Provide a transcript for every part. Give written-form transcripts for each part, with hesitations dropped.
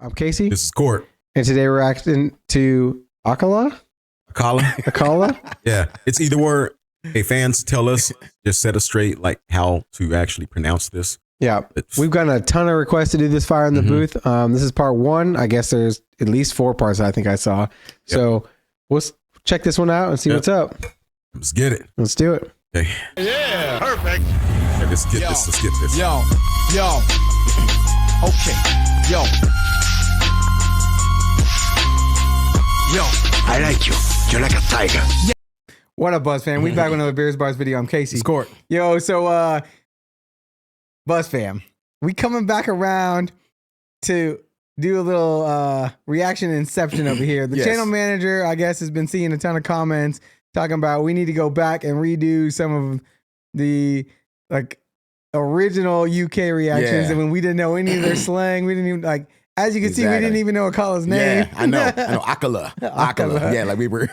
I'm Casey. This is Court. And today we're reacting to Akala? Akala? Yeah. It's either word. Hey, fans, tell us, just set us straight, like how to actually pronounce this. Yeah. We've gotten a ton of requests to do this fire in the booth. This is part one. I guess there's at least 4 parts I think I saw. Yep. So we'll check this one out and see what's up. Let's get it. Let's do it. Okay. Yeah, perfect. Okay, let's get this. Let's get this. Yo. Okay. Yo. I like you. You're like a tiger. Yeah. What up, Buzz fam? We back with another Beers Bars video. I'm Casey. It's Court. Yo, so Buzz fam, we coming back around to do a little reaction to Inception over here. The channel manager, I guess, has been seeing a ton of comments talking about we need to go back and redo some of the original UK reactions. And when we didn't know any of their slang, we didn't even as you can see, we didn't even know Akala's name. Yeah, I know. Akala. Akala. Yeah, like we were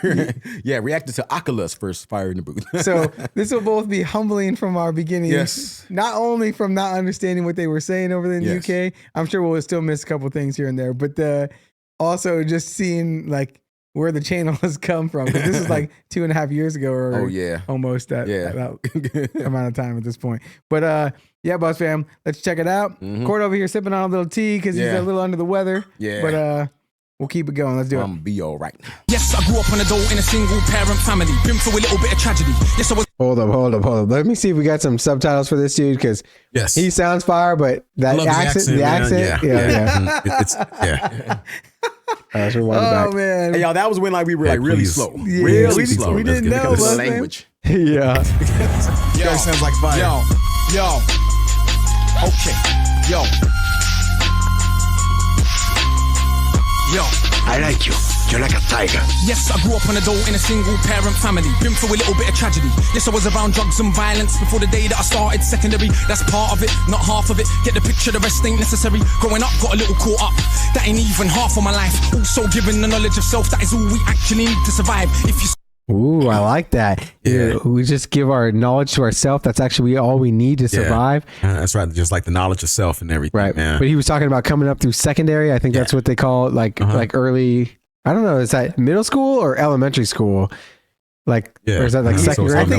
reacted to Akala's first fire in the booth. So this will both be humbling from our beginnings. Yes. Not only from not understanding what they were saying over there in the UK, I'm sure we'll still miss a couple things here and there, but also just seeing where the channel has come from. Because this is 2.5 years ago or almost that amount of time at this point. But yeah, Buzz fam, let's check it out. Court over here sipping on a little tea because he's a little under the weather. Yeah. But we'll keep it going. Let's do it. Be all right. Yes, I grew up on a dole in a single parent family. Been through a little bit of tragedy. Yes, I was. Hold up. Let me see if we got some subtitles for this dude because he sounds fire, but that accent, yeah. Oh man! Hey, y'all, that was when we were really slow. Yeah, really slow. We didn't know the language. Yeah. Yo, sounds like fire. Yo. Okay. Yo. I like you. You're like a tiger. Yes, I grew up on a dole in a single parent family. Been through a little bit of tragedy. Yes, I was around drugs and violence before the day that I started secondary. That's part of it, not half of it. Get the picture, the rest ain't necessary. Growing up, got a little caught up. That ain't even half of my life. Also given the knowledge of self, that is all we actually need to survive. If you Ooh, I like that. Yeah. We just give our knowledge to ourselves. That's actually all we need to survive. That's right. Just like the knowledge of self and everything. Right. Man. But he was talking about coming up through secondary. I think that's what they call it, like early, I don't know, is that middle school or elementary school? Or is that second grade?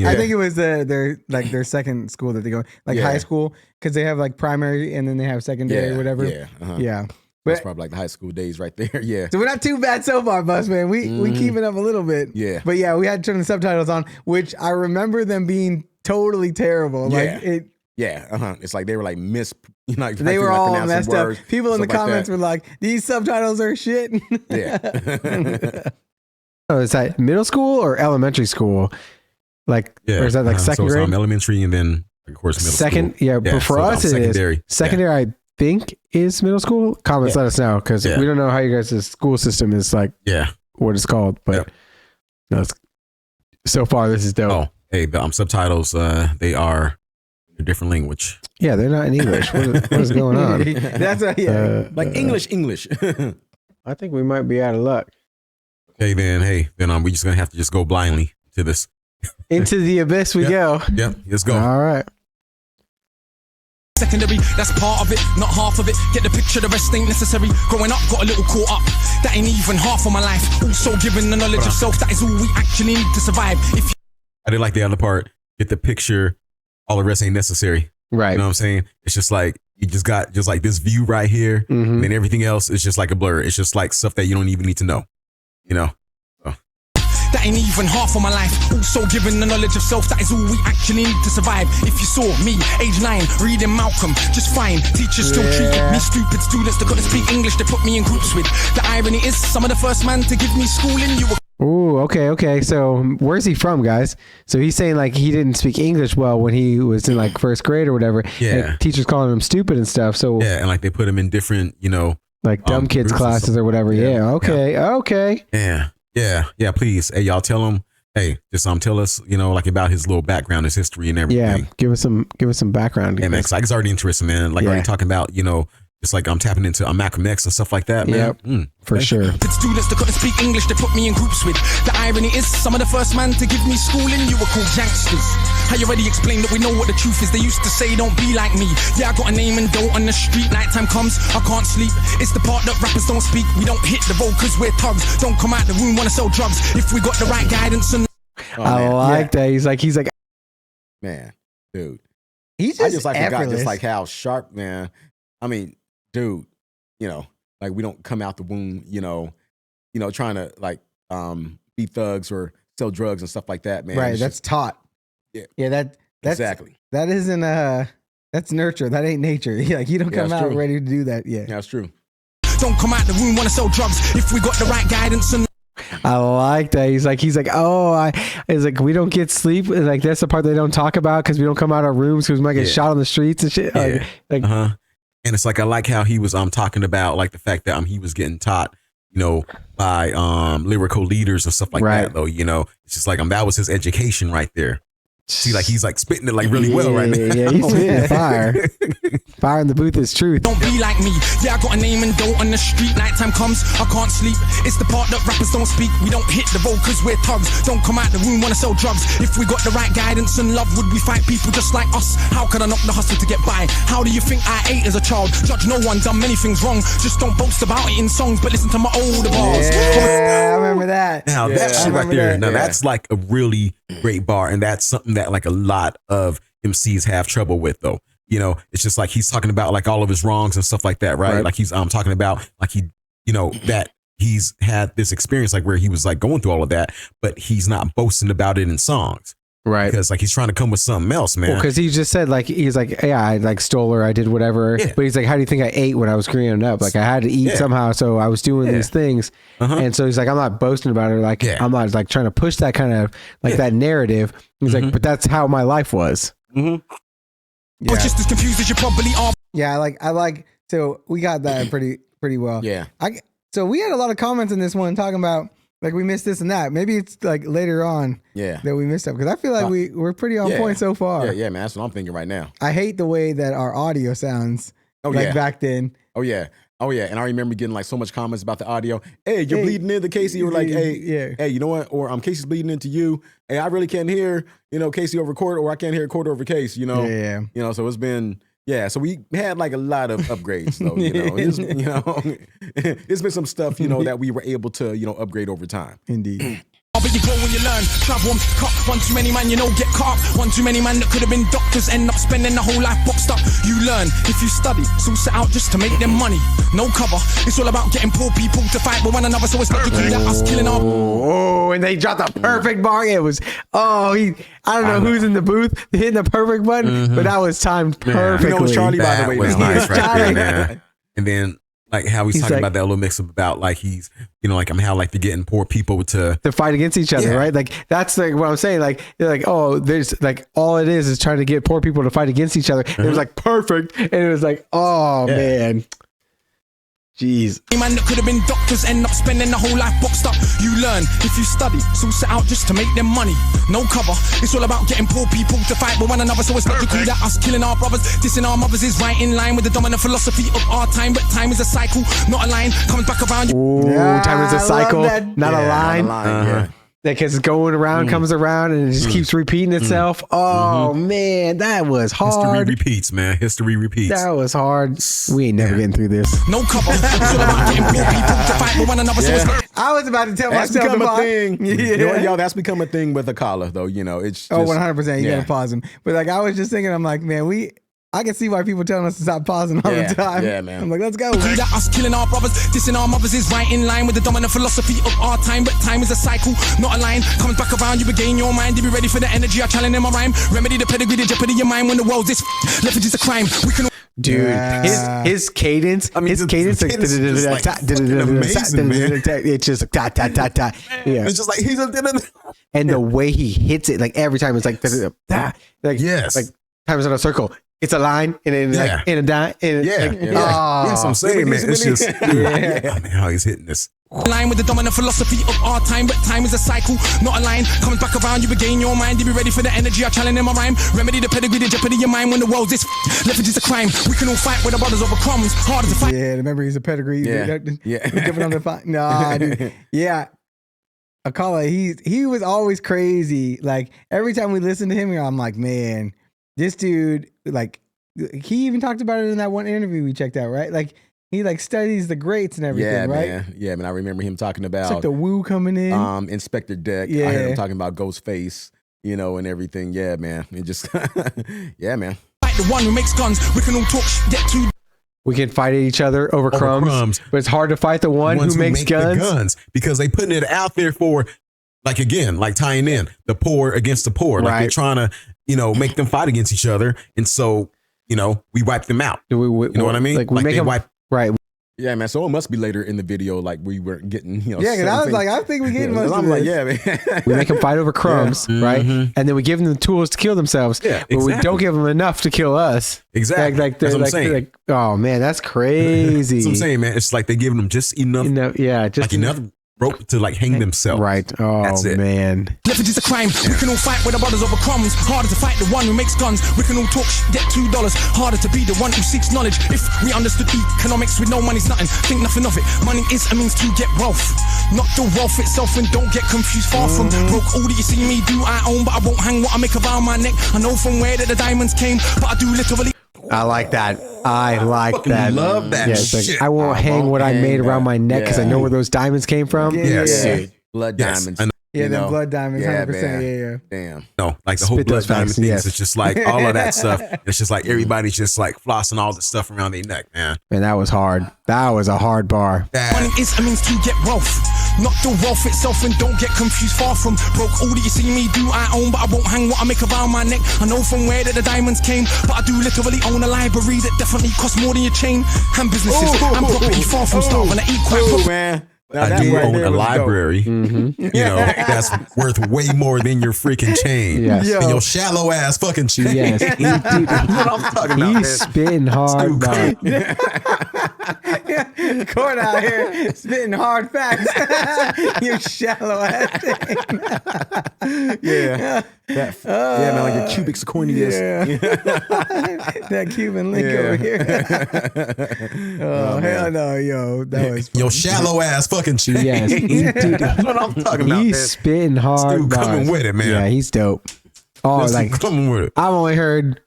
I think it was their second school that they go, high school, because they have primary and then they have secondary or whatever. Yeah. But that's probably the high school days right there. Yeah. So we're not too bad so far, Buzz man. We keep it up a little bit. Yeah. But yeah, we had to turn the subtitles on, which I remember them being totally terrible. It's like they were they were all messed up. People in the comments were like, "These subtitles are shit." Yeah. Oh, is that middle school or elementary school? Or is that second grade? Elementary and then of course middle school. Yeah, but for us it is secondary. I think is middle school. Comments let us know because we don't know how you guys' school system is what it's called. But so far this is dope. Oh, hey, the subtitles they are a different language. Yeah, they're not in English. What is going on? That's English. I think we might be out of luck. Okay, then we're just gonna have to just go blindly to this. Into the abyss we go. Yep, let's go. All right. secondary, that's part of it, not half of it. Get the picture, the rest ain't necessary. Growing up, got a little caught up. That ain't even half of my life. Also given the knowledge of self, that is all we actually need to survive. I did like the other part. Get the picture, all the rest ain't necessary. Right. You know what I'm saying? It's just you just got this view right here, and then everything else is just like a blur. It's just stuff that you don't even need to know. You know? That ain't even half of my life. Also given the knowledge of self, that is all we actually need to survive. If you saw me, age 9, reading Malcolm, just fine. Teachers still treated me stupid. Students that couldn't speak English, they put me in groups with. The irony is, some of the first man to give me schooling, you were. Ooh, okay. So where's he from, guys? So he's saying he didn't speak English well when he was in first grade or whatever. Yeah. And teachers calling him stupid and stuff. So yeah, and they put him in different, dumb kids classes or whatever. Yeah. Okay. Yeah. Please, hey, y'all tell him. Hey, just tell us, about his little background, his history, and everything. Yeah, give us some background. Yeah, man, it's already interesting, man. Already talking about, it's I'm tapping into Malcolm X and stuff like that, man. Yep, for sure. Students that couldn't speak English, they put me in groups with. The irony is, some of the first man to give me schooling, you were called youngsters. I already explained that we know what the truth is. They used to say don't be like me. Yeah, I got a name and dough on the street. Nighttime comes, I can't sleep. It's the part that rappers don't speak. We don't hit the road cause we're thugs. Don't come out the room wanna sell drugs. If we got the right guidance and I like that. He's like, man, dude. He's I just just like effortless. forgot just like how sharp, man. I mean, dude, you know, like we don't come out the womb, you know, trying to like be thugs or sell drugs and stuff like that, man. Right, It's that's just- taught. Yeah. That's exactly. That isn't that's nurture. That ain't nature. Like you don't Yeah, come that's out true. ready to do that. Yeah. That's true. don't come out the room wanna sell drugs. If we got the right guidance and I like that. He's like, it's like we don't get sleep. Like that's the part they don't talk about because we don't come out of our rooms because we might get shot on the streets and shit. Yeah. Like And it's like I like how he was talking about like the fact that he was getting taught, you know, by lyrical leaders and stuff like that though, you know. It's just like that was his education right there. See, like he's like spitting it like really well right now. Yeah, he's spitting fire. Fire in the booth is truth. don't be like me. Yeah, I got a name and dough on the street. Nighttime comes, I can't sleep. It's the part that rappers don't speak. We don't hit the road cause we're thugs. Don't come out the room wanna sell drugs. If we got the right guidance and love, would we fight people just like us? How could I knock the hustle to get by? How do you think I ate as a child? Judge no one, done many things wrong. Just don't boast about it in songs, but listen to my older bars. Yeah, I remember that. Now that I shit right remember there, that. now that's like a really great bar, and that's something that like a lot of MCs have trouble with though. You know, it's just like he's talking about like all of his wrongs and stuff like that, right? Like he's talking about like he, you know, that he's had this experience like where he was like going through all of that, but he's not boasting about it in songs. Right. Because like he's trying to come with something else, man. Because he just said like he's like, yeah, I like stole her, I did whatever. Yeah. But he's like, how do you think I ate when I was growing up? Like I had to eat somehow, so I was doing these things. And so he's like, I'm not boasting about it. Like I'm not like trying to push that kind of like that narrative. He's like, but that's how my life was. But just as confused as you probably are. Yeah, I like. So we got that pretty well. Yeah. So we had a lot of comments in this one talking about like we missed this and that. Maybe it's like later on Yeah. that we missed up because I feel like we're pretty on point so far. Yeah, man. That's what I'm thinking right now. I hate the way that our audio sounds. Back then. Oh yeah. And I remember getting like so much comments about the audio. Hey, you're bleeding into Casey. Or like, hey, you know what? Or Casey's bleeding into you. Hey, I really can't hear, Casey over Quarter, or I can't hear Quarter over Case, Yeah. So it's been, so we had like a lot of upgrades though, It's been some stuff, that we were able to, upgrade over time. Indeed. But you grow when you learn. Travel and pick up. One too many man, get caught up. One too many man that could have been doctors, end up spending the whole life boxed up. You learn if you study. So set out just to make them money. No cover. It's all about getting poor people to fight with one another. So it's logically that us killing our. Oh, and they dropped the perfect bar. It was I don't know who's in the booth hitting the perfect button, but that was timed perfectly. It was Charlie, by the way. Was man. nice right there, man. And then like how he's talking like, about that little mix up about like he's like how like they're getting poor people to fight against each other, right? Like that's like what I'm saying. Like they're like, oh, there's like all it is trying to get poor people to fight against each other. It was like perfect, and it was like, oh man. Jeez. Man that could have been doctors, end up spending the whole life boxed up. You learn if you study, so set out just to make them money. No cover. It's all about getting poor people to fight with one another. So it's logical that us killing our brothers, dissing our mothers is right in line with the dominant philosophy of our time. But time is a cycle, not a line. Comes back around. Ooh, time is a cycle, not a line. Yeah. Because it's going around, comes around, and it just keeps repeating itself. Oh man, that was hard. History repeats, man. History repeats. That was hard. We ain't never getting through this. No cover. It's all about getting poor people to fight with one another. So it's I was about to tell That's myself become to a thing. Yeah. You know what, y'all? That's become a thing with Akala, though. It's just, 100%. You gotta pause him. But like I was just thinking, I'm like, man, I can see why people telling us to stop pausing all the time. Yeah, man. I'm like, let's go. that us killing our brothers, dissing our mothers is right in line with the dominant philosophy of our time. But time is a cycle, not a line. Comes back around, you regain your mind. To be ready for the energy I challenge in my rhyme. Remedy the pedigree, the jeopardy your mind when the world's this leverage is a crime. We can. Dude, his cadence, the cadence is just, like, amazing, man. It's just like ta ta ta ta. Yeah, It's just like he's and the way he hits it, like every time, it's like like Yes. like times in a circle. It's a line and then like in a dime. Yes, I'm saying, man. It's just man, how he's hitting this. line with the dominant philosophy of our time. But time is a cycle, not a line. Comes back around, you regain your mind. To be ready for the energy I challenge in my rhyme. Remedy the pedigree, the jeopardy your mind when the world's this leverage is a crime. We can all fight with the brothers over crumbs. Harder to fight. Yeah, the memories of pedigree. Yeah. Giving them the fight. Nah, dude. Yeah. Akala, he was always crazy. Like every time we listened to him, I'm like, man, this dude, like, he even talked about it in that one interview we checked out, right? Like he like studies the greats and everything, right? Man. Yeah, man. I remember him talking about it's like the woo coming in. Inspector Deck. I heard him talking about Ghostface, you know, and everything. Yeah, man. It just yeah, man. Like the one who makes guns, we can all talk get to. We can fight each other over crumbs, but it's hard to fight the one who makes guns. Because they putting it out there for, like, again, like tying in the poor against the poor. Like they're trying to, you know, make them fight against each other. And so, you know, we wipe them out. You know what I mean? Like we make them wipe. Right. Yeah, man. So it must be later in the video, like we were getting, you know. Yeah, because I was like, I think we getting most of I'm this. like, yeah, man. We make them fight over crumbs, right? And then we give them the tools to kill themselves. Yeah, but we don't give them enough to kill us. Exactly. That's what I'm saying. Oh man, that's crazy. That's what I'm saying, man. It's like they're giving them just enough. Just like enough rope to like hang themselves. Right. Oh, that's it. Man. Leverage is a crime. We can all fight with our brothers over crumbs. Harder to fight the one who makes guns. We can all talk get $2. Harder to be the one who seeks knowledge. If we understood economics with no money's nothing, think nothing of it. Money is a means to get wealth, not the wealth itself. And don't get confused. Far from broke. All that you see me do, I own, but I won't hang what I make around my neck. I know from where that the diamonds came, but I do literally. I like that. I like that. Love that shit. Like, I won't hang what I made around my neck because I know where those diamonds came from. Yes. Blood diamonds. Yeah, them blood diamonds, 100%. Yeah. Damn. No, like the whole blood diamond things. It's just like all of that stuff. It's just like everybody's just like flossing all the stuff around their neck, man. Man, that was hard. That was a hard bar. Money is a means to get wealth, not the wealth itself. And don't get confused. Far from broke. All that you see me do, I own, but I won't hang what I make around my neck. I know from where that the diamonds came, but I do literally own a library that definitely costs more than your chain. And businesses and property. Far from starving. I eat quite man. I do own a library, you know, that's worth way more than your freaking chain. Yes. And your shallow ass fucking chain. Yes. What I'm talking about, He's spitting hard. Court out here spitting hard facts. You shallow ass. Yeah, man, like your cubic zirconius. That Cuban link over here. Oh, hell no, yo, that was funny. Your shallow ass fucking chain. Yes. That's what I'm talking about. He's spitting hard. Dude, coming with it, man. Yeah, he's dope. Oh, This like coming with it. I've only heard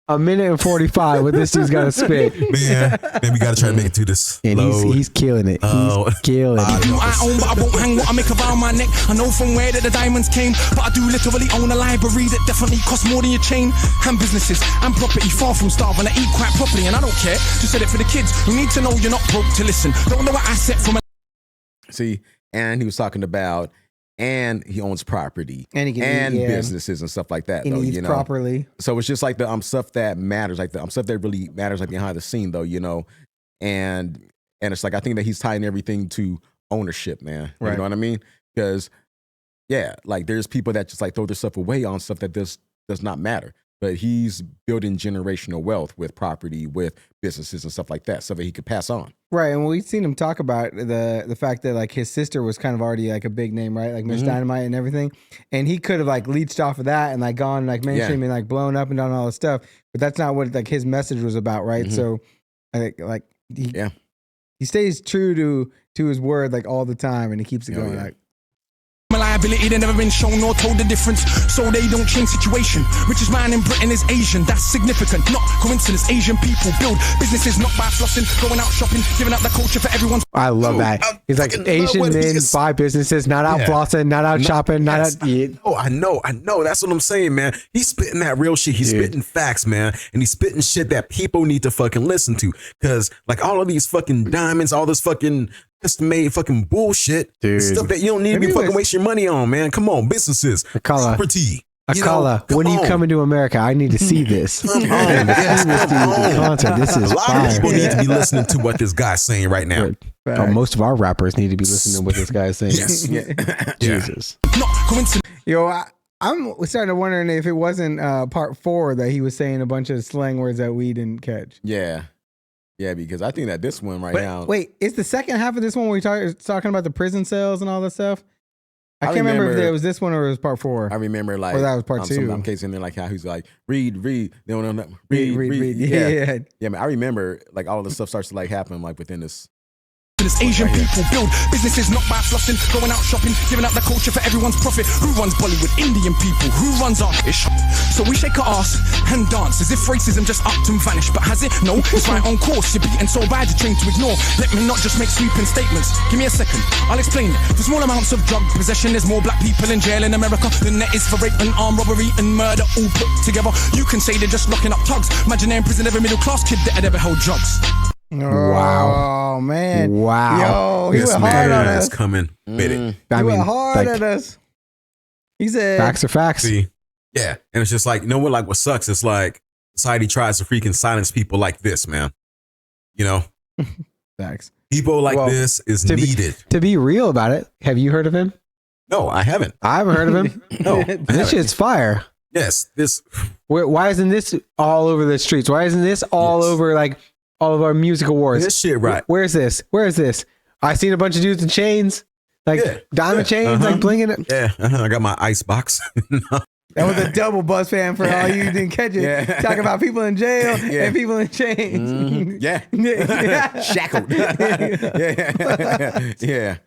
a minute and 45 what this dude's got to spit. Man, we got to try to make it to this. And he's killing it. He's killing it. I own, but I won't hang what I make around my neck. I know from where that the diamonds came, but I do literally own a library that definitely costs more than your chain. And businesses and property. Far from starving. I eat quite properly, and I don't care. Just said it for the kids who need to know you're not broke to listen. Don't know what I said from a. See, and he was talking about, and he owns property and he can eat, businesses and stuff like that. And though, he eats properly. So it's just like the stuff that matters, like the stuff that really matters, like behind the scene, though, you know. And it's like I think that he's tying everything to ownership, man. You know what I mean? Because like there's people that just like throw their stuff away on stuff that does not matter. But he's building generational wealth with property, with businesses and stuff like that, stuff that he could pass on. Right, and we've seen him talk about the fact that like his sister was kind of already like a big name, right? Like Miss Dynamite and everything, and he could have like leached off of that and like gone like mainstream and like blown up and done all this stuff. But that's not what like his message was about, right? So I think like he stays true to his word like all the time, and he keeps it going. Like, liability, they never been shown or told the difference, so they don't change situation. Richest man in Britain is Asian, that's significant, not coincidence. Asian people build businesses not by flossing, going out shopping, giving up the culture for everyone. I love that. He's like Asian men buy businesses, not out flossing, not out shopping, not out. Oh, I know. That's what I'm saying, man. He's spitting that real shit. He's spitting facts, man, and he's spitting shit that people need to fucking listen to. Because like all of these fucking diamonds, all this fucking custom-made fucking bullshit, stuff that you don't need to be fucking wasting your money on, man. Come on, businesses, property. Akala, when you come into America, I need to see this. Come on, concert. This is a lot fire. of people need to be listening to what this guy's saying right now. Most of our rappers need to be listening to what this guy's saying. Yes. Jesus. Not coincidence. yo, I'm starting to wondering if it wasn't part 4 that he was saying a bunch of slang words that we didn't catch. Yeah, because I think that this one now. Wait, it's the second half of this one where we're talking about the prison cells and all that stuff? I can't remember if it was this one or it was part 4. I remember like, or that was part 2. I'm casing there like how he's like, read. They don't know, read. Yeah. Yeah, man. I remember like all of this stuff starts to like happen like within this This Asian people build businesses not by flossing, going out shopping, giving up the culture for everyone's profit. Who runs Bollywood? Indian people. Who runs our ish? So we shake our ass and dance as if racism just upped and vanished. But has it? No, it's right on course. You're beaten so bad you're trained to ignore. Let me not just make sweeping statements. Give me a second, I'll explain it. For small amounts of drug possession, there's more black people in jail in America than there is for rape and armed robbery and murder all put together. You can say they're just locking up thugs. Imagine they're in prison every middle class kid that had ever held drugs. Wow, man! Wow, yo, he went hard on us. Coming with it. He went hard at us. He said, "Facts are facts." See, yeah, and it's just like, you know what? Like, what sucks? It's like society tries to freaking silence people like this, man. You know, facts. People like this is needed. To be real about it, have you heard of him? No, I haven't. I haven't heard of him. No, this shit's fire. Yes, this. Why isn't this all over the streets? Why isn't this all over like all of our music awards? This shit, right? Where's this? Where is this? I seen a bunch of dudes in chains, like diamond chains, like blinging it. Yeah, I got my ice box. That was a double Buzz fan for all you didn't catch it. Talking about people in jail and people in chains. Shackled. yeah.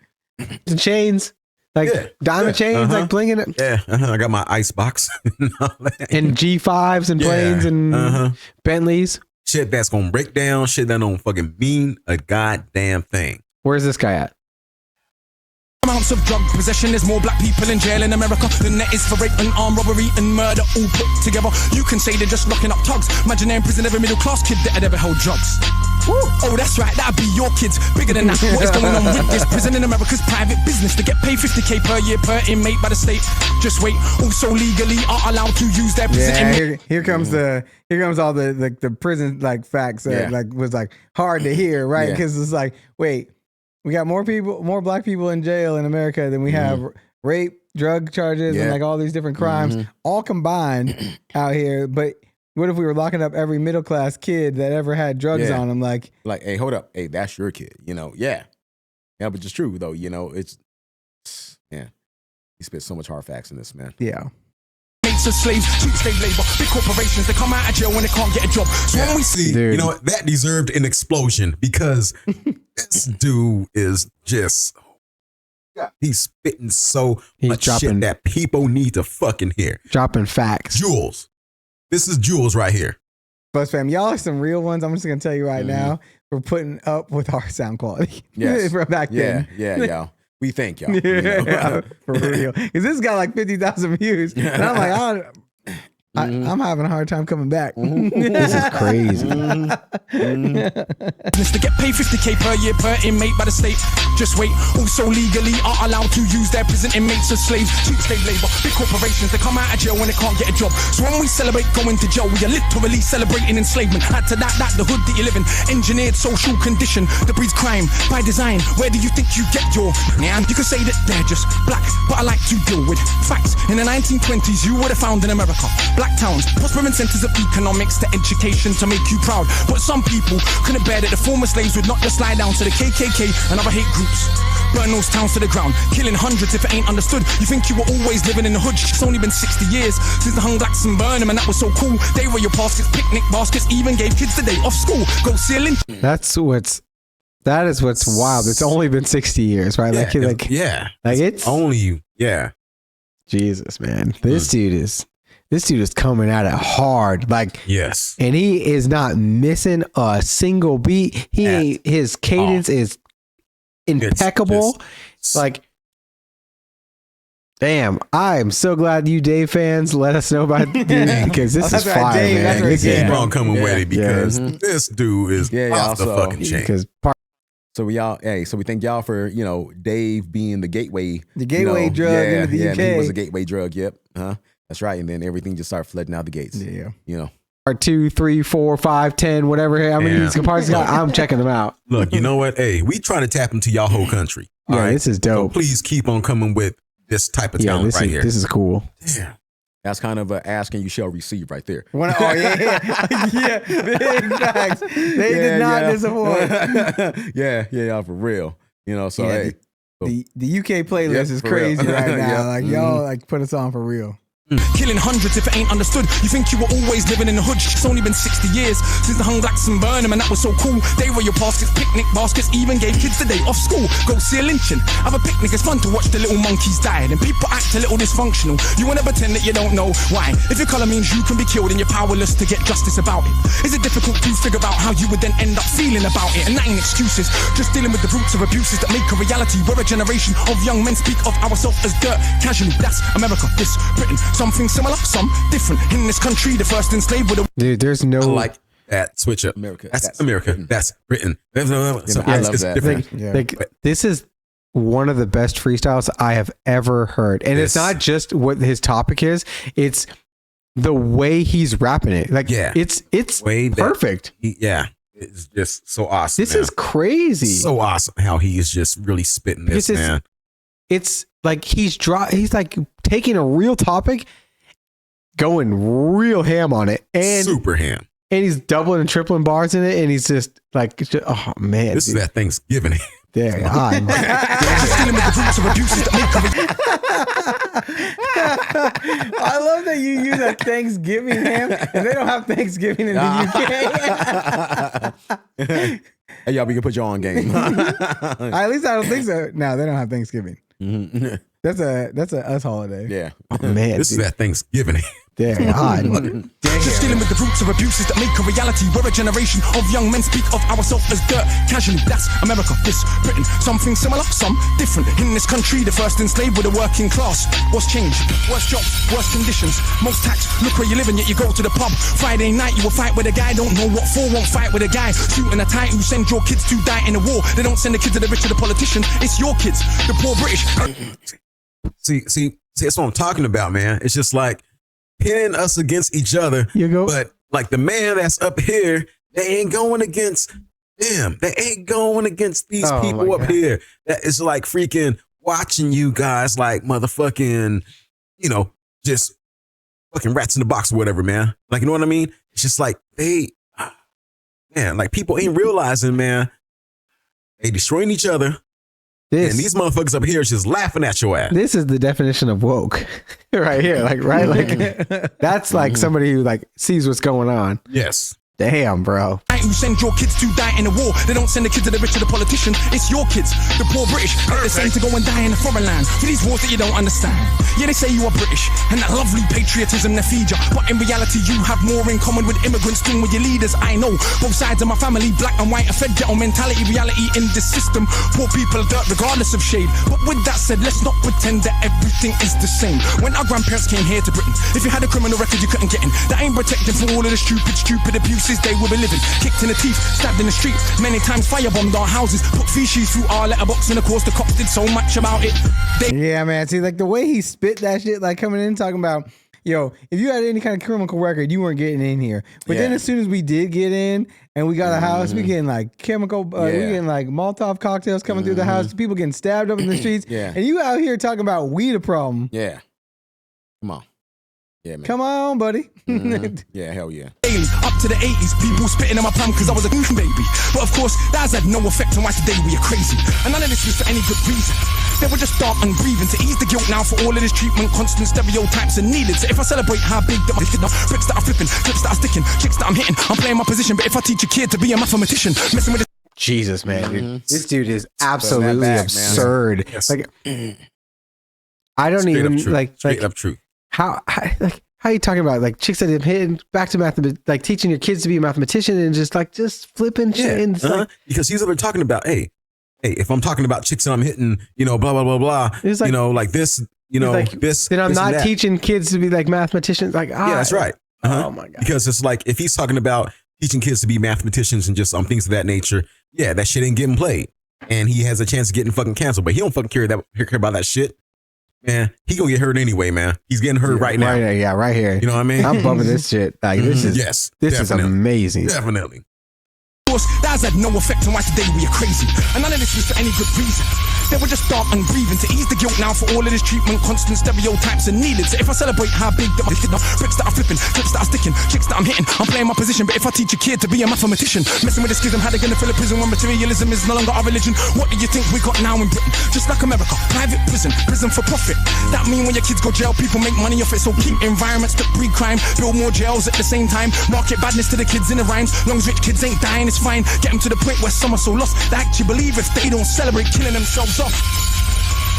The chains, like diamond chains, like blinging it. Yeah, I got my ice box. And G5s and planes and Bentleys. Shit that's gonna break down. Shit that don't fucking mean a goddamn thing. Where's this guy at? Amounts of drug possession, there's more black people in jail in America than there is for rape and armed robbery and murder all put together. You can say they're just locking up thugs. Imagine they're in prison every middle class kid that had ever held drugs. Woo. Oh, that's right, that'd be your kids. Bigger than that. What is going on with this? Prison in America's private business. To get paid $50K per year per inmate by the state. Just wait. Also legally are allowed to use their prison inmate. Here comes all the prison like facts that like was like hard to hear, right? Because it's like, wait, we got more black people in jail in America than we have rape, drug charges, and like all these different crimes all combined out here. But what if we were locking up every middle class kid that ever had drugs on them? Like, hey, hold up, hey, that's your kid, you know? Yeah, but it's true though. You know, it's he spit so much hard facts in this, man. Yeah. Of slaves, cheap slave labor, big corporations, they come out of jail when they can't get a job. So when we see, you know what, that deserved an explosion because this dude is just, he's spitting so much shit that people need to fucking hear. Dropping facts. Jewels. This is jewels right here. Buzz fam, y'all are some real ones. I'm just gonna tell you right now, we're putting up with our sound quality. Yes. From back then. Yeah, y'all. We thank y'all. Yeah, for real. Because this got like 50,000 views. And I'm like, I'm having a hard time coming back. This is crazy. To get paid $50K per year per inmate by the state. Just wait. Also legally are allowed to use their prison inmates as slaves. Cheap slave labor, big corporations, they come out of jail when they can't get a job. So when we celebrate going to jail, we are literally celebrating enslavement. Add to that the hood that you live in, engineered social condition that breeds crime by design. Where do you think you get your man? You could say that they're just black, but I like to deal with facts. In the 1920s, you would have found in America black towns, prospering centers of economics to education to make you proud. But some people couldn't bear that the former slaves would not just lie down to the KKK and other hate groups. Burn those towns to the ground, killing hundreds if it ain't understood. You think you were always living in the hood? It's only been 60 years since the hung blacks and burned them, and that was so cool. They were your baskets, picnic baskets, even gave kids the day off school. Go see a lynch. That is what's wild. It's only been 60 years, right? It's only you. Yeah. Jesus, man. This dude is coming at it hard. Like, yes. And he is not missing a single beat. His cadence is impeccable. Like, damn, I am so glad you Dave fans let us know about Dave because this is fire, man. Keep on coming with it because this dude is off the fucking chain. So we thank y'all for, Dave being the gateway. The gateway drug into the UK. He was a gateway drug, yep. That's right. And then everything just started flooding out the gates. Yeah. Part 2, 3, 4, 5, 10, whatever. How many parts got? I'm checking them out. Look, you know what? Hey, we trying to tap into y'all whole country. All right? This is dope. So please keep on coming with this type of talent right here. This is cool. Yeah. That's kind of a ask and you shall receive right there. Big facts. They did not disappoint. Yeah, for real. So hey. The UK playlist is crazy right now. Like y'all like put us on for real. Killing hundreds if it ain't understood. You think you were always living in the hood. It's only been 60 years since the hung blacks and Burnham, and that was so cool. They were your baskets, picnic baskets, even gave kids the day off school. Go see a lynching, have a picnic, it's fun to watch the little monkeys die. And people act a little dysfunctional. You wanna pretend that you don't know why. If your colour means you can be killed and you're powerless to get justice about it, is it difficult to figure out how you would then end up feeling about it? And that ain't excuses, just dealing with the roots of abuses that make a reality. We're a generation of young men speak of ourselves as dirt casually. That's America, this Britain. Something similar, some different. In this country, the first enslaved with a... Dude, there's no... I like that switch up. America. That's America. Britain. That's Britain. I love that. Different. Like, this is one of the best freestyles I have ever heard. And it's not just what his topic is, it's the way he's rapping it. Like, it's way perfect. It's just so awesome. This is crazy. So awesome how he is just really spitting this, man. It's like he's like taking a real topic, going real ham on it, and super ham. And he's doubling and tripling bars in it, and he's just like, oh man, this is that Thanksgiving. There, I love that you use a Thanksgiving ham, and they don't have Thanksgiving in the UK. Hey, y'all, we can put you on game. At least I don't think so. No, they don't have Thanksgiving. Mm-hmm. That's a us holiday. Yeah. Oh, man, this is that Thanksgiving. Damn. Just dealing with the roots of abuses that make a reality. We're a generation of young men speak of ourselves as dirt casually. That's America, this Britain. Something similar, some different. In this country, the first enslaved with a working class. What's changed? Worse jobs, worse conditions, most tax. Look where you live and yet you go to the pub. Friday night you will fight with a guy, don't know what for, won't fight with a guy. Shooting a tie who send your kids to die in a war. They don't send the kids to the rich or the politician. It's your kids, the poor British. See, that's what I'm talking about, man. It's just like pitting us against each other. You go. But like the man that's up here, they ain't going against them. They ain't going against these people up here. That is like freaking watching you guys like motherfucking, just fucking rats in the box or whatever, man. Like, you know what I mean? It's just like like people ain't realizing, man, they destroying each other. And these motherfuckers up here is just laughing at your ass. This is the definition of woke right here. Like, right? Like, that's like somebody who like sees what's going on. Yes. Damn, bro. Who send your kids to die in a war. They don't send the kids to the rich or the politician. It's your kids, the poor British. They're the same to go and die in a foreign land for these wars that you don't understand. Yeah, they say you are British and that lovely patriotism they feed you, but in reality you have more in common with immigrants than with your leaders. I know both sides of my family, black and white, a fed ghetto mentality, reality in this system. Poor people are dirt regardless of shade. But with that said, let's not pretend that everything is the same. When our grandparents came here to Britain, if you had a criminal record you couldn't get in. That ain't protected from all of the stupid abuses they will be living. Kicked in the teeth, stabbed in the street, many times firebombed our houses, put feces through our letterbox, and of course the cops did so much about it. Yeah, man. See, like the way he spit that shit, like coming in talking about, yo, if you had any kind of criminal record, you weren't getting in here. But then as soon as we did get in and we got a house, we getting like chemical, we getting like Molotov cocktails coming through the house, people getting stabbed up in the streets. And you out here talking about we the problem. Yeah. Come on. Yeah, man. Come on, buddy. Yeah, hell yeah. Up to the 80s, people spitting on my palm because I was a baby. But of course, that has had no effect on why today we are crazy. And none of this was for any good reason. They were just dark and breathing to ease the guilt now for all of this treatment. Constant stereotypes are needed. So if I celebrate how big that I'm picking up, bricks that I'm flipping, clips that I'm sticking, chicks that I'm hitting, I'm playing my position. But if I teach a kid to be a mathematician, messing with Jesus, man, dude. This dude is absolutely absurd. Yes. Like, I don't straight even like straight up truth. How are you talking about like chicks that have hitting back to math, like teaching your kids to be a mathematician and just flipping shit? And like, because he's over talking about, hey, if I'm talking about chicks and I'm hitting, blah blah blah blah, like, like this, this. Then I'm this not teaching kids to be like mathematicians. Like, yeah, that's right. Oh my god. Because it's like if he's talking about teaching kids to be mathematicians and just things of that nature, yeah, that shit ain't getting played, and he has a chance of getting fucking canceled, but he don't fucking care about that shit. Man, he gonna get hurt anyway, man. He's getting hurt right now. Right here. You know what I mean? I'm bumping this shit. Like this is this is amazing. Definitely. That has had no effect on why today we are crazy. And none of this was for any good reason. They were just dark and grieving. To ease the guilt now for all of this treatment, constant stereotypes are needed. So if I celebrate how big that I'm kicking, bricks that I'm flipping, clips that I'm sticking, chicks that I'm hitting, I'm playing my position. But if I teach a kid to be a mathematician, messing with the schism, how they gonna fill a prison when materialism is no longer our religion? What do you think we got now in Britain? Just like America, private prison, prison for profit. That mean when your kids go jail, people make money off it. So keep environments that breed crime, build more jails at the same time. Market badness to the kids in the rhymes. Long as rich kids ain't dying, it's fine. Get them to the point where some are so lost they actually believe if they don't celebrate killing themselves off.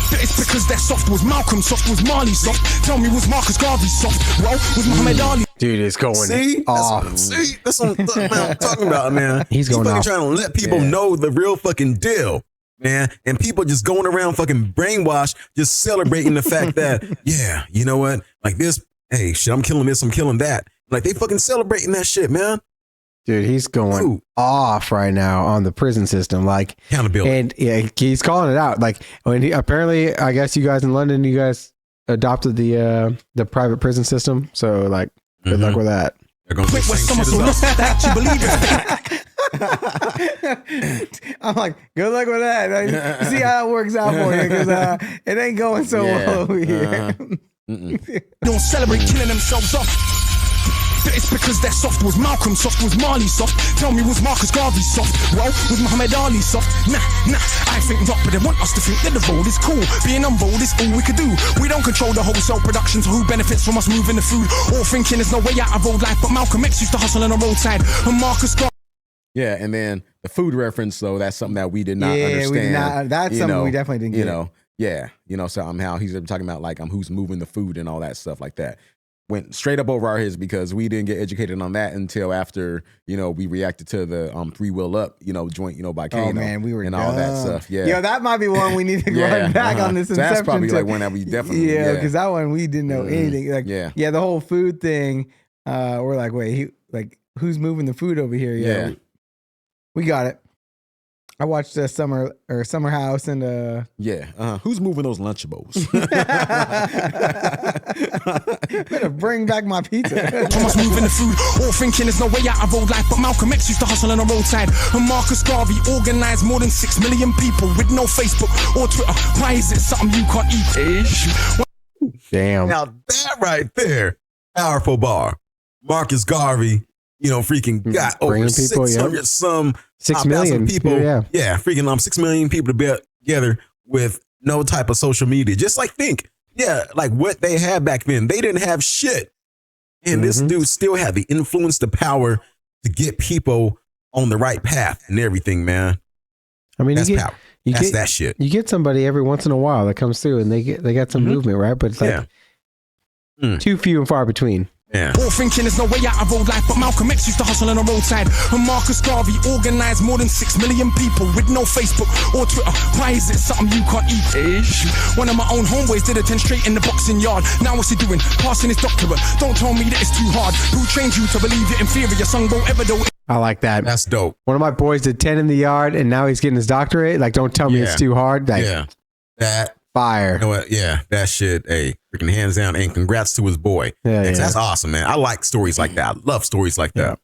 But it's because they're soft. Was Malcolm soft? Was Marley soft? Tell me, was Marcus Garvey soft? Well, was Muhammad Ali? Dude, it's going off. That's what I'm talking about, man. He's going fucking off. trying to let people know the real fucking deal, man. And people just going around fucking brainwashed, just celebrating the fact that, yeah, you know what? Like this, hey, shit, I'm killing this, I'm killing that. Like they fucking celebrating that shit, man. Dude, he's going off right now on the prison system, like accountability. And yeah, he's calling it out. Like when he apparently, I guess you guys in London, you guys adopted the private prison system. So like, good luck with that. They're gonna say same shit. I'm like, good luck with that. Like, see how it works out for you, because it ain't going so well over here. Don't celebrate killing themselves off. It's because they're soft. Was Malcolm soft? Was Marley soft? Tell me, was Marcus Garvey soft? Well, was Muhammad Ali soft? Nah, I think not, but they want us to think that the road is cool. Being on bold is all we could do. We don't control the wholesale production, so who benefits from us moving the food? All thinking there's no way out of road life, but Malcolm X used to hustle on the roadside, and Marcus Garvey. Yeah, and then the food reference, though, that's something that we did not understand. We did not, that's something we definitely didn't get. Somehow he's talking about like who's moving the food and all that stuff like that. Went straight up over our heads because we didn't get educated on that until after, we reacted to the Three Will Up, joint, by Kano. Oh man, we were and dumb. all that stuff. Yeah. Yo, that might be one we need to run back on this So Inception. that's probably like one that we definitely because that one we didn't know anything. Like the whole food thing. We're like, wait, who's moving the food over here? Yeah. We got it. I watched Summer House and who's moving those Lunchables? Better bring back my pizza. Thomas moving the food, all thinking there's no way out of road life, but Malcolm X used to hustle on the roadside, and Marcus Garvey organized more than 6 million people with no Facebook or Twitter. Why is it something you can't eat? Damn. Now that right there, powerful bar. Marcus Garvey, freaking got over 600 some 6 million people. Freaking 6 million people to be together with no type of social media. Just like like what they had back then. They didn't have shit. And this dude still had the influence, the power to get people on the right path and everything, man. I mean, that's power. That's that shit. You get somebody every once in a while that comes through and they got some movement, right? But it's like too few and far between. Yeah. All thinking there's no way out of road life, but Malcolm X used to hustle on the roadside, and Marcus Garvey organized more than 6 million people with no Facebook or Twitter. Why is it something you can't eat? One of my own homeboys did a 10 straight in the boxing yard. Now what's he doing? Passing his doctorate. Don't tell me that it's too hard. Who trained you to believe you're inferior? Son won't ever do it. I like that. That's dope. One of my boys did 10 in the yard, and now he's getting his doctorate. Like, don't tell me it's too hard. Like, that fire. You know what? Yeah, that shit. Hey, freaking hands down, and congrats to his boy. That's awesome, man. I like stories like that. I love stories like that.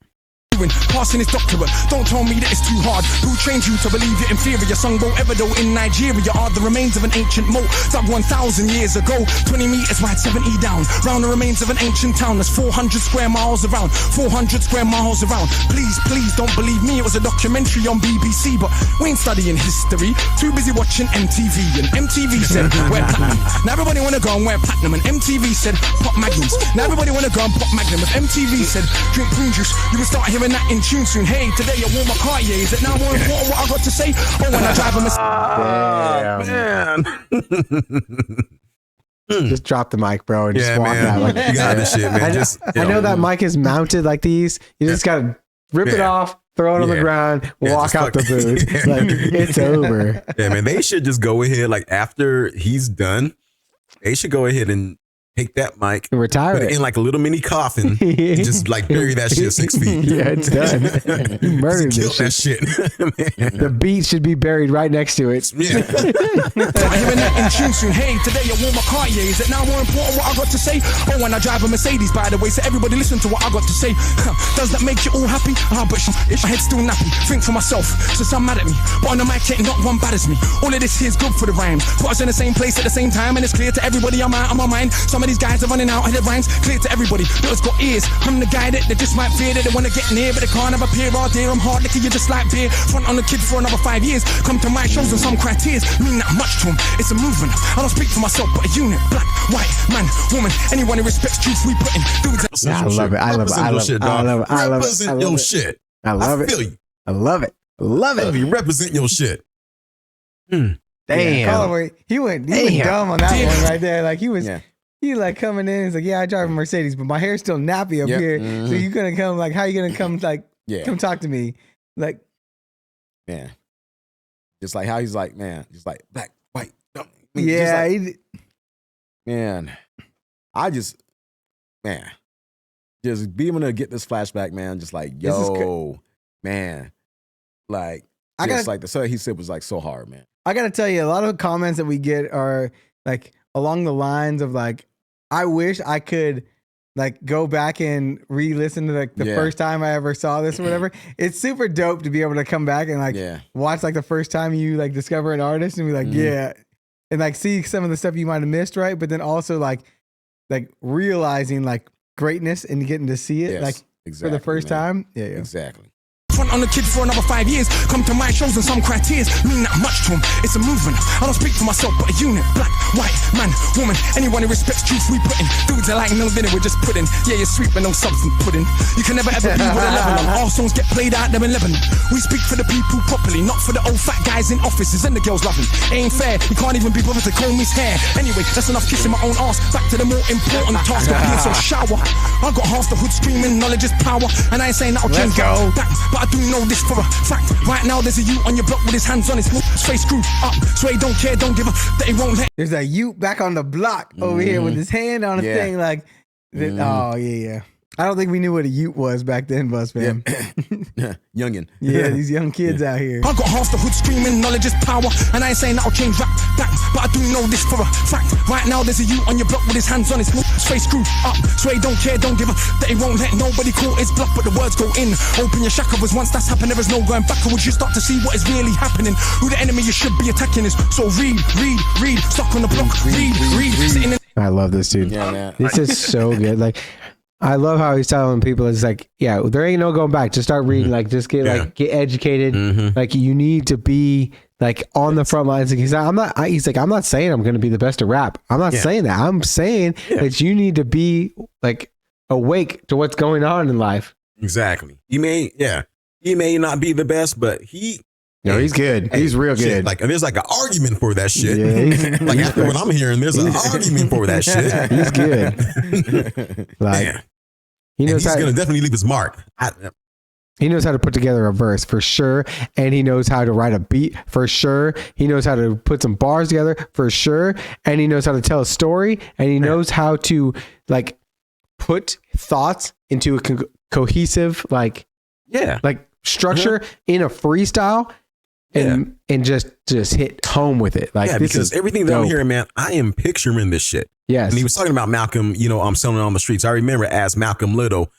Passing his doctorate. Don't tell me that it's too hard. Who trained you to believe you're inferior? Son won't ever do. In Nigeria are the remains of an ancient moat dug 1,000 years ago. 20 meters wide, 70 down. Round the remains of an ancient town that's 400 square miles around. 400 square miles around. Please don't believe me. It was a documentary on BBC, but we ain't studying history. Too busy watching MTV. And MTV said wear platinum. Now everybody wanna go and wear platinum. And MTV said pop magnums. Now everybody wanna go and pop magnum. If MTV said drink prune juice, you would start hearing that in tune soon. Hey, today I wore my Cartier. Is it now more important what I got to say? Or when I drive man. Just drop the mic, bro, and just walk out. Like, you got this shit, man. I know that mic is mounted like these. You just gotta rip it off, throw it on the ground, walk out the booth. Like, it's over. Yeah, man. They should just go ahead, like after he's done, they should go ahead and take that mic, retire put it in like a little mini coffin, and just like bury that shit 6 feet. Yeah, it's done. You murdered Kill that shit. The beat should be buried right next to it. Yeah. Hearing that in tune soon. Hey, today I wore my Cartier. Is it now more important what I got to say? Oh, and I drive a Mercedes, by the way. So everybody listen to what I got to say. Does that make you all happy? But my head's still nappy. Think for myself. So some mad at me, but on the mic, ain't not one bad as me. All of this here's good for the rhymes. Put us in the same place at the same time, and it's clear to everybody I'm out of my mind. Some of these guys are running out of their rhymes. Clear to everybody that has got ears. I'm the guy that they just might fear that they wanna get near, but they can't have a peer all day. I'm hard liquor, you just like beer. Front on the kid for another 5 years. Come to my shows and some criteria mean that much to them. It's a movement. I don't speak for myself, but a unit. Black, white, man, woman. Anyone who respects truth, we put in. Dudes. I love it. I love it. I love it. I love it. I love it. Represent your shit. I love it. I feel you. I love it. I love it. You represent your shit. Damn. Yeah, he went dumb on that one right there. Like he like coming in. He's like, yeah, I drive a Mercedes, but my hair's still nappy up here. Mm-hmm. So you're gonna come like, how you gonna come like, come talk to me, like, man. Just like how he's like, man, just like black, white. No. I mean, yeah, like, man. I just, man, just being able to get this flashback, man. Just like, yo, man, like, like the stuff he said was like so hard, man. I gotta tell you, a lot of comments that we get are like along the lines of like, I wish I could like go back and re-listen to like the first time I ever saw this or whatever. It's super dope to be able to come back and like watch like the first time you like discover an artist and be like, and like see some of the stuff you might have missed, right? But then also like realizing like greatness and getting to see it like for the first time. Yeah, exactly. Front on the kid for another 5 years. Come to my shows and some criteria mean that much to them. It's a movement. I don't speak for myself, but a unit. Black, white, man, woman. Anyone who respects truth, we put in. Dudes are like no dinner, we're just pudding. Yeah, you're sweet, but no substance pudding. You can never ever be with a level on. Our songs get played out there in Lebanon. We speak for the people properly, not for the old fat guys in offices and the girls loving. Ain't fair. You can't even be bothered to comb his hair. Anyway, that's enough kissing my own ass. Back to the more important task of being so shower. I got half the hood screaming, knowledge is power. And I ain't saying that'll change. But I do know this for a fact. Right now there's a youth on your block with his hands on his face screwed up. So he don't care, don't give a that he won't let. There's a youth back on the block over here with his hand on a thing like oh yeah. I don't think we knew what a Ute was back then, Buzz fam. Youngin. Yeah, these young kids out here. I got half the hood screaming, knowledge is power. And I ain't saying that'll change that. But I do know this for a fact. Right now there's a Ute on your block with his hands on his face screwed up. So he don't care, don't give a that he won't let nobody call his bluff, but the words go in. Open your chakras, once that's happened, there is no going backwards. You start to see what is really happening. Who the enemy you should be attacking is. So read. Stuck on the block, read. Sitting in. I love this dude. Yeah, man. This is so good. Like, I love how he's telling people, it's like, yeah, there ain't no going back. Just start reading, like, just get educated. Like, you need to be like on the front lines. He's like, I'm not saying I'm going to be the best at rap. I'm not saying that. I'm saying that you need to be like awake to what's going on in life. Exactly. He may not be the best, but he's good. He's real good. Like, there's like an argument for that shit. Yeah, like after what I'm hearing, there's an argument for that shit. He's good. Like, he knows he's gonna definitely leave his mark. He knows how to put together a verse for sure, and he knows how to write a beat for sure. He knows how to put some bars together for sure, and he knows how to tell a story, and he knows how to like put thoughts into a cohesive like structure in a freestyle. And just hit home with it. Like, this because is everything that I'm hearing, man, I am picturing this shit. Yes. And he was talking about Malcolm, selling it on the streets. I remember as Malcolm Little,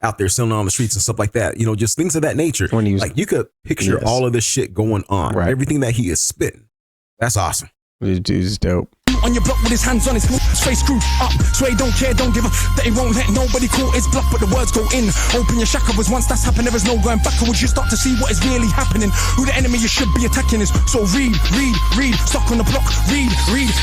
out there selling it on the streets and stuff like that. Just things of that nature. When he was, like, you could picture all of this shit going on. Right. Everything that he is spitting. That's awesome. This dude's dope. On your block with his hands on his face screwed up. So he don't care, don't give a that he won't let nobody call his bluff, but the words go in. Open your chakras, once that's happened, there is no going backwards. You start to see what is really happening. Who the enemy you should be attacking is. So read. Stuck on the block, read.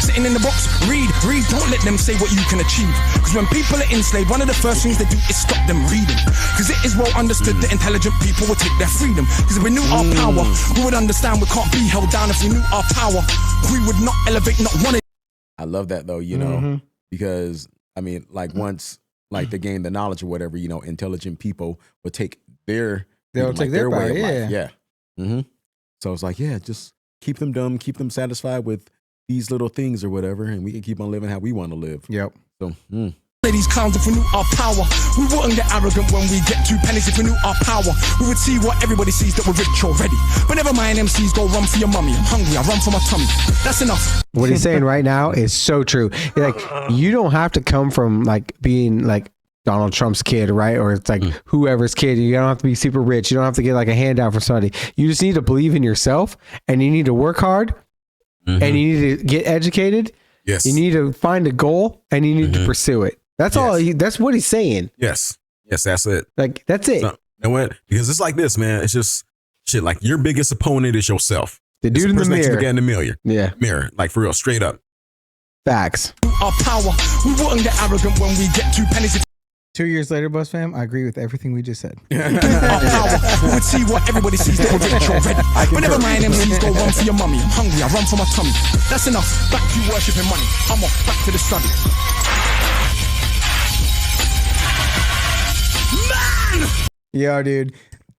Sitting in the box, read. Don't let them say what you can achieve. Because when people are enslaved, one of the first things they do is stop them reading. Because it is well understood that intelligent people will take their freedom. Because if we knew our power, we would understand we can't be held down. If we knew our power, we would not elevate, not want it. I love that though, because I mean, like once like they gain the knowledge or whatever, intelligent people will take their way of life. Yeah. Mm-hmm. So it's like, just keep them dumb, keep them satisfied with these little things or whatever, and we can keep on living how we want to live. Yep. So, These clowns if we knew our power. We wouldn't get arrogant when we get 2 pennies if we knew our power. We would see what everybody sees that we're rich already. But never mind, MCs go run for your mummy. I'm hungry, I run for my tummy. That's enough. What he's saying right now is so true. Like, you don't have to come from like being like Donald Trump's kid, right? Or it's like whoever's kid. You don't have to be super rich. You don't have to get like a handout from somebody. You just need to believe in yourself, and you need to work hard, and you need to get educated. Yes. You need to find a goal, and you need to pursue it. That's all. That's what he's saying. Yes, that's it. Like, that's it. So, and because it's like this, man. It's just shit. Like, your biggest opponent is yourself. The dude in the mirror. Look at in the mirror. Yeah. Mirror. Like, for real, straight up. Facts. Our power. We wouldn't get arrogant when we get 2 pennies. 2 years later, Bus Fam, I agree with everything we just said. Our power. We would see what everybody sees that we're rich already. But never mind, MCs go run for your mummy. I'm hungry, I run for my tummy. That's enough. Back to worshipping money. I'm off back to the study. Yo, dude.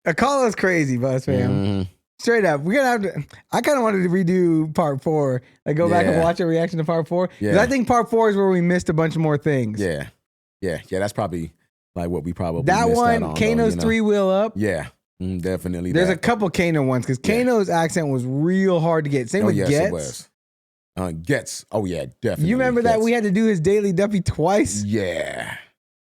Akala's crazy, Bus Fam. Straight up. We're gonna have to. I kind of wanted to redo part 4. Like, go back and watch a reaction to part 4. Because I think part 4 is where we missed a bunch more things. yeah. That's probably like what we probably That missed one, out on, Kano's though, 3-wheel up. Yeah, definitely. There's that. a couple Kano ones because Kano's accent was real hard to get. Same with yes, Getz. it was. Getz. Oh yeah, definitely. You remember that Getz. we had to do his Daily Duffy twice? Yeah.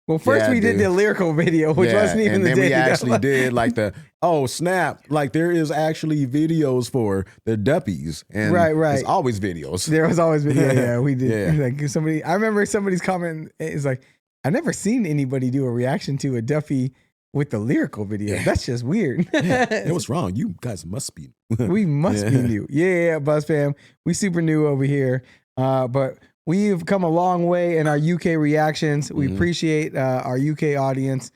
Well, first we did the lyrical video, which wasn't even and the then Daily we actually Duffy. did like oh snap, like there is actually videos for the Duppies, and Right. there's always videos. There was always video. Yeah, we did. Yeah. Like somebody, I remember somebody's comment is like, "I never seen anybody do a reaction to a Duffy with the lyrical video. That's just weird." It was wrong. You guys must be. We must be new. Yeah, Buzz Fam. We super new over here. But we've come a long way in our UK reactions. We appreciate our UK audience.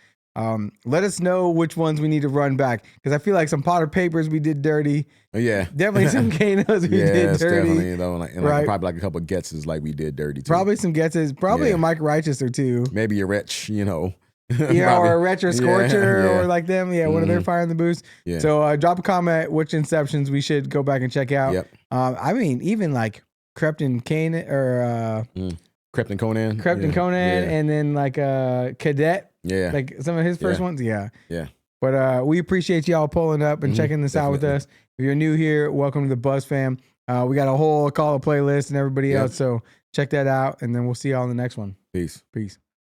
Let us know which ones we need to run back. Because I feel like some Potter Papers we did dirty. Yeah. Definitely some Kanos we did dirty. Definitely. Though, like, and Right. probably like a couple of Getzes like we did dirty too. Probably some Getzes. Probably Yeah. a Mike Righteous or two. Maybe a Wretch, You know, or a Retro Scorcher or like them. Yeah, one of their Fire in the Boost. Yeah. So drop a comment which Inceptions we should go back and check out. Yep. I mean, even like Krypton Conan or Krypton Conan. Krypton Conan, and then like Cadet, Yeah. like some of his first ones. Yeah. Yeah. But we appreciate y'all pulling up and checking this out with us. If you're new here, welcome to the Buzz Fam. We got a whole Akala playlist and everybody else. So check that out, and then we'll see y'all in the next one. Peace. Peace.